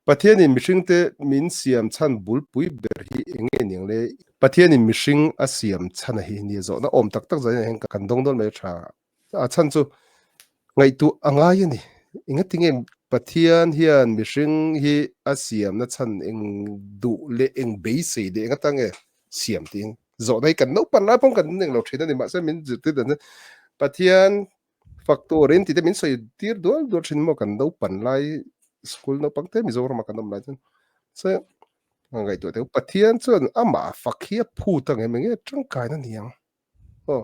pathian in mishing te min siam chan bul pui ber hi enge ning le pathian in mishing a siam chan hi ni zo na om tak tak zai heng kan dong don me tha a chan chu ngai tu anga ye ni inga tinge pathian hian mishing hi a siam na chan eng du le eng be se de nga tange siam tin zo dai kan no pan la pom kan ning lo thina ni ma sa min zu te dan pathian factorin ti te min soi tir dol dol thin mo kan no pan lai school no pangte mi zo ma kan nom lai chen se ngai tu te pathian chuan ama fakhia phu tang em nge tang kai na niang o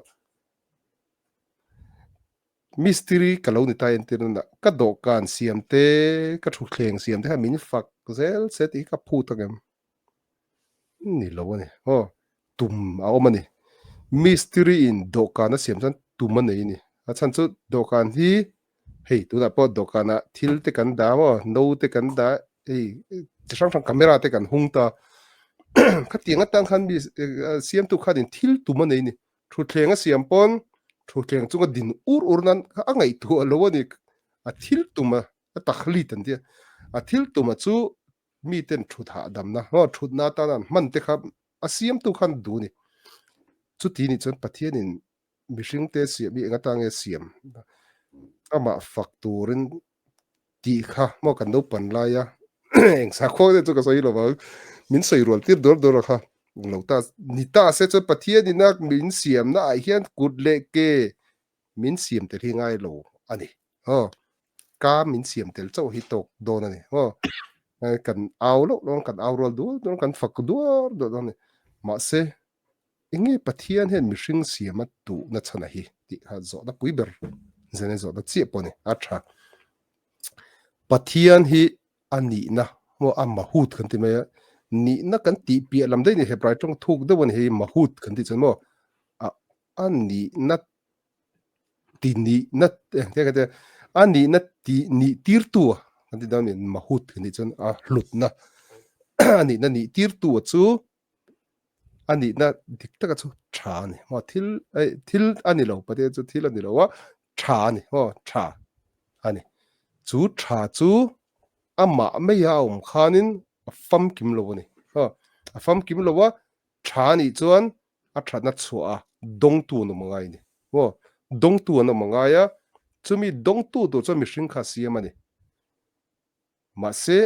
mystery kalau ni tai tir na ka do kan siam te ka thu thleng siam te ha min fak zel se ti ka phu tang em ni lo ni o tum a o mani mystery in do kan na siam chan tum nei ni a chan chu do kan hi hei tu na po do kan na thil te kan da mo no te kan da ei chi sang sang camera te kan hung ta khát tiếng tăng khăn bị xiêm tu khát đến thiếu tu mà này nè thu thèng á xiêm pon thu thèng chung cái din ur nan á ngày tu ở lâu nè à thiếu tu mà á tắc li tên đi à thiếu tu mà chú mi tên thu thả đam na nó thu na ta nan man te khắp à xiêm tu khăn du nè chú tí nè chân bắt thiên nè mi sinh te xiêm bị ngã tăng nghe xiêm à mà factorin tí kha mà cần đâu pan lai ya anh sao khó chú cái sao rồi min sei rol tir dor dor kha lo ta ni ta se cho pathia ni nak min siam na ai hian kut le ke min siam te ngai lo ani ho ka min siam tel chau hi tok don ani ho kan au lo long kan au rol du don kan fak du do don ma se inge pathian hen mi hring siam a tu na chana hi ti ha zo da puiber zene zo da chi pone a tha pathian hi ani na mo amma hut kan ti me ni na kan ti pi lam dai ni he prai tong thuk de won he mahut kan ti chan mo a ani na ti ni na te ka ani na ti ni tir tu kan ti down in mahut kan ti chan a hlut na ani na ni tir tu chu ani na dik ta ka chu tha ni mo thil ani lo pa te chu thil ani lo wa tha ni ho tha ani chu tha chu ama me ya khanin fam kim lo ni ha fam kim lo wa tha ni chuan a thana chua dong tu no mangai ni wo dong tu no mangai ya chumi dong tu to chumi hring kha siam ani ma se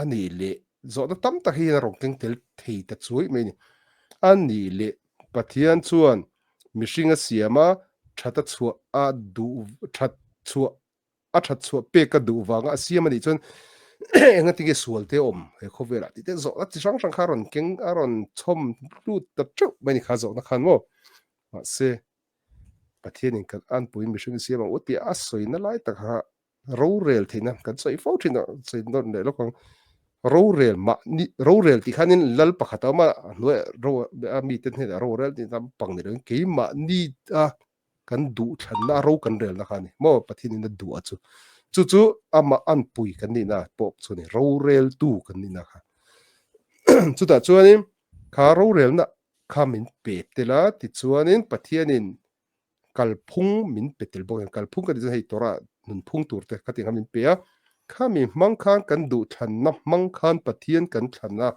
ani le zo da tam ta hi na rong teng tel thei ta chui me ni ani le pathian chuan mi hringa siama thata chua a du that chua a that chua pe ka du wanga siam ani chuan nga tike sual te om he khovera ti te zo a chi sang sang kharon keng aron chom lu ta chu mai ni kha zo na khan mo ma se pathian in kan an puin mi hring siam o ti a soi na lai ta kha ro rel thina kan soi fo thina soi non le lo kong ro rel ma ni ro rel ti khanin lal pakhata ma no ro a mi ten he ro rel ti tam pang ni reng ke ma ni a kan du than na ro kan rel na khani mo pathian in du a chu chu chu ama an pui kan ni na pok chu ni ro rel tu kan ni na kha chu ta chuanin kha ro rel na kha min pe te la ti chuanin pathianin kalphung min petel bo kalphung ka hei tora nun phung tur te khating min pe a kha mi mang khan kan du than na mang khan pathian kan than na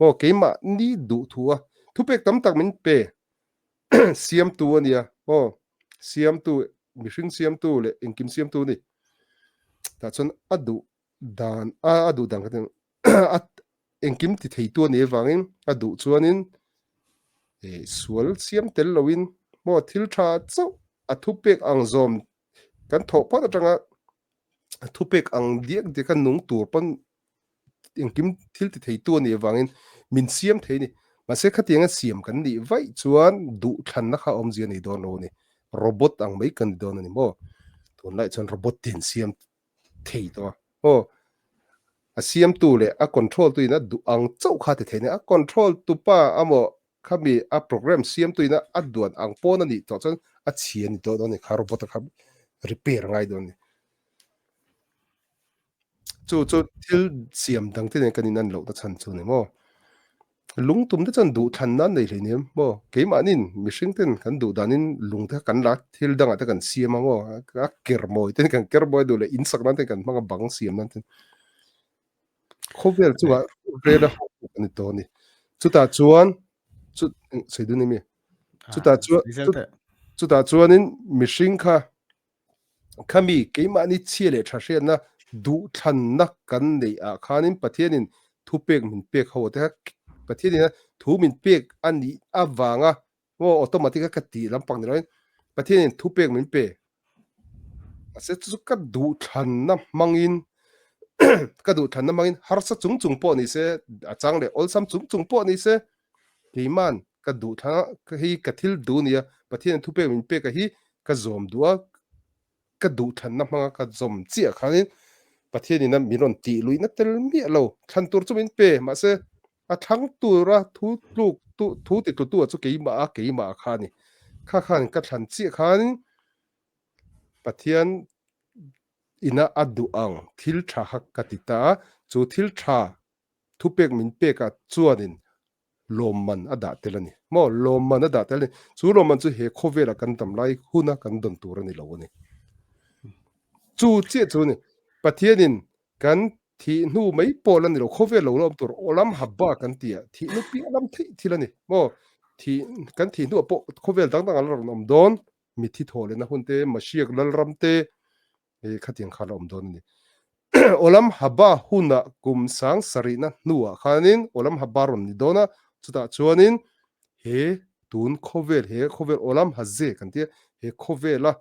o keima ni du thua thu pek tam tak min pe siam tu ania o siam tu mi hring siam tu le engkim siam tu ni ta chon adu dan adu dan kan at engkim ti thei tu ni wangin adu chuanin e sual siam tel lowin mo thil tha chu a thu pek ang zom kan tho pa atanga thu pek ang diak de kan nung tur pan engkim thil ti thei tu ni wangin min siam thei ni ma se khatinga siam kan ni vai chuan du than na kha om zia ni don lo ni robot ang mai kan don ni mo ton lai chon robot tin siam thei to o a siam tu le a control tu ina du ang chau kha te thei ni a control tu pa amo khami a program siam tu ina a duan ang pon ani to chon a chhian ni to don ni kha robot kha repair ngai don ni chu thil siam dang te kan in an lo ta chan chu ni mo lung tum te chan du than nan nei le ni mo ke ma nin mi hring ten kan du danin lung te kan la thil dang ata kan siam mo a ker moi ten kan ker moi du le in sak nan ten kan manga bang siam nan ten khovel chuwa rela ani to ni chuta chuan chu seidun ni mi chuta chuan chuta chuanin mihring kha khami keima ni chiale thashe na du than na kan nei a khanin pathianin thupek min pek ho te pathianin thu min pek ani awanga o automatic ka ti lampang ni roin pathianin thupek min pe ase chu ka du than na mangin ka du than na mangin har sa chung chung po ni se achang le ol sam chung chung po ni se keiman ka du tha ka hi ka thil du nia pathian thupek min pe ka hi ka zom duwa ka du than na manga ka zom chia khanin pathian ina miron ti luina tel mi lo than tur chu min pe ma se a thang tura thu luk tu thu ti tu chu keima khani khan ka than chi khan pathian ina adu ang thil tha hak katita chu thil tha thupek min pe ka chuanin lomman ada telani mo lomman ada telani chu lomman chu he khovela kan tam lai huna kan don turani lo ni chu che chu ni pathianin kan thi nu mai polan lo khovel lo tur olam habba kan tia thi nu pi alam thilani mo thi kan thi nu po khovel dang dang al rom don mi thi thole na hunte mashiak lal ramte e khatin khalom don ni olam haba huna kum sang sarina nuwa khanin olam habaron ni dona chuta chuanin he tun khovel olam haze kan tia he khovela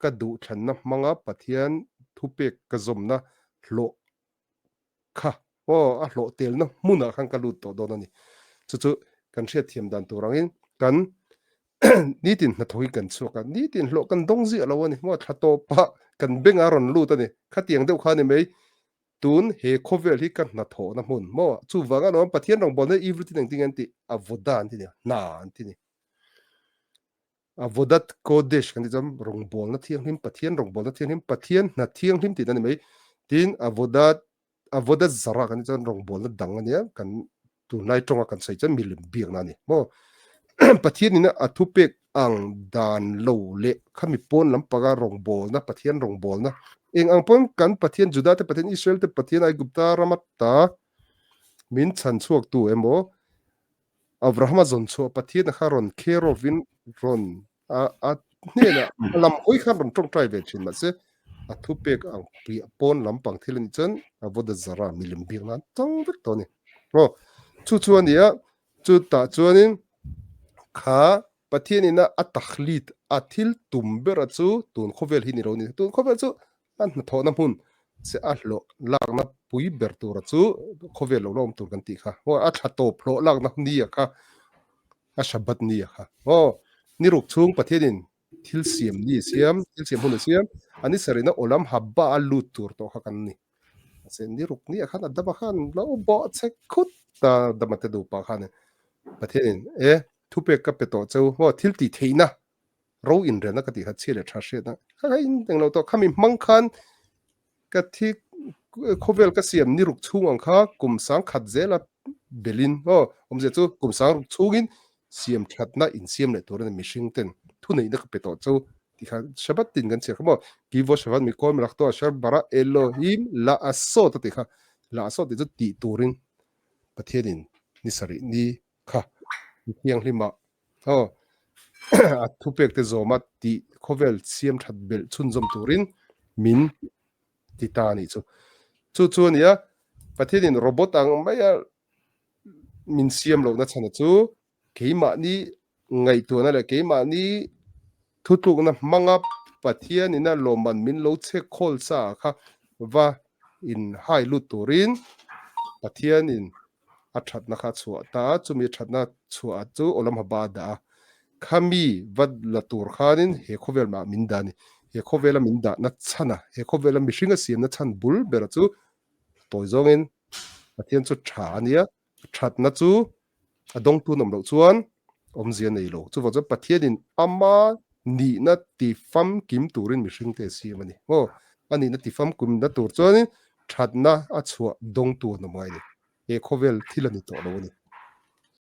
ka du thanna manga pathian thupek ka zomna hlo kha o a hlo tel na muna khan ka lut to don ani chu kan hriat thiam dan turangin kan nitin na thoi kan chuka nitin hlo kan dongzi alo ani mo thato pa kan benga ron lut ani khatiang deuh khani mei tun he khovel hi kan na tho na mun mo chu wanga no pathian rong bon everything ting anti avoda anti na anti ni avodat kodesh kan jam rong bol na thiang him pathian rong bol na thiang him pathian na thiang him ti na mei tin avodat zara kan jam rong bol na dang ania kan tu nai tonga kan sai chan milim biak na ni mo pathian ina athupek ang dan lo le khami pon lampaga rong bol na pathian rong bol na eng ang pon kan pathian juda te pathian israel te pathian ai gupta ramat ta min chan chuak tu emo avrahama zon chu pathian kharon kherovin ron a nena lam hoi khan ron tong trai ve chin ma se athupek ang pi pon lampang thilen chan avoda zara milim biak na tong vek to ni ro chu chuania chu ta chuanin kha pathian ina atakhlit athil tumbera chu tun khovel hi ni ro ni tun khovel chu an thona mun se a hlo lakna pui ber tur chu khovel lo lom tur kan ti kha o a thato phlo lakna ni kha a shabat ni kha o ni ruk chung pathianin thil siam ni siam thil siam hun siam ani sarina olam habba alu tur to kha kan ni se ni ruk ni kha da ba khan lo bo che khut ta da mate du pa khan pathianin thupe ka peto chau ho thil ti theina ro in re na ka ti ha chele tha she na kha in teng lo to khami mang khan ka thi khovel ka siam ni ruk chung ang kha kum sang khat zela belin ho omje chu kum sang ruk chungin siam thatna in siam le tur na mishing ten thu nei na ka peto chau ti kha shabat tin gan che khamo kivo shabat mi kom rak to shar bara elohim la aso ta ti kha la aso ti chu ti turin pathianin ni sari ni kha yang lima ho a thupek te zoma ti khovel siam that bel chun zom turin min titani chu nia pathianin robot ang maya min siam lo na chana chu keima ni ngai tu na le keima ni thutuk na manga pathian ina loman min lo che khol sa kha wa in hai lu turin pathian in a that na kha chua ta chumi that na chua chu olam haba da khami vad la tur khanin he khovel ma min dani he khovela min da na chana he khovela mishinga siam na chan bul bera chu toy zongin pathian chu tha ania that na chu adong tu nom lo chuan omzia nei lo chu wa chu pathian in ama ni na ti fam kim turin mishing te siam ani o ani na ti fam kum na tur chuan that na a chua dong tu na mai ni he khovel thilani to lo ni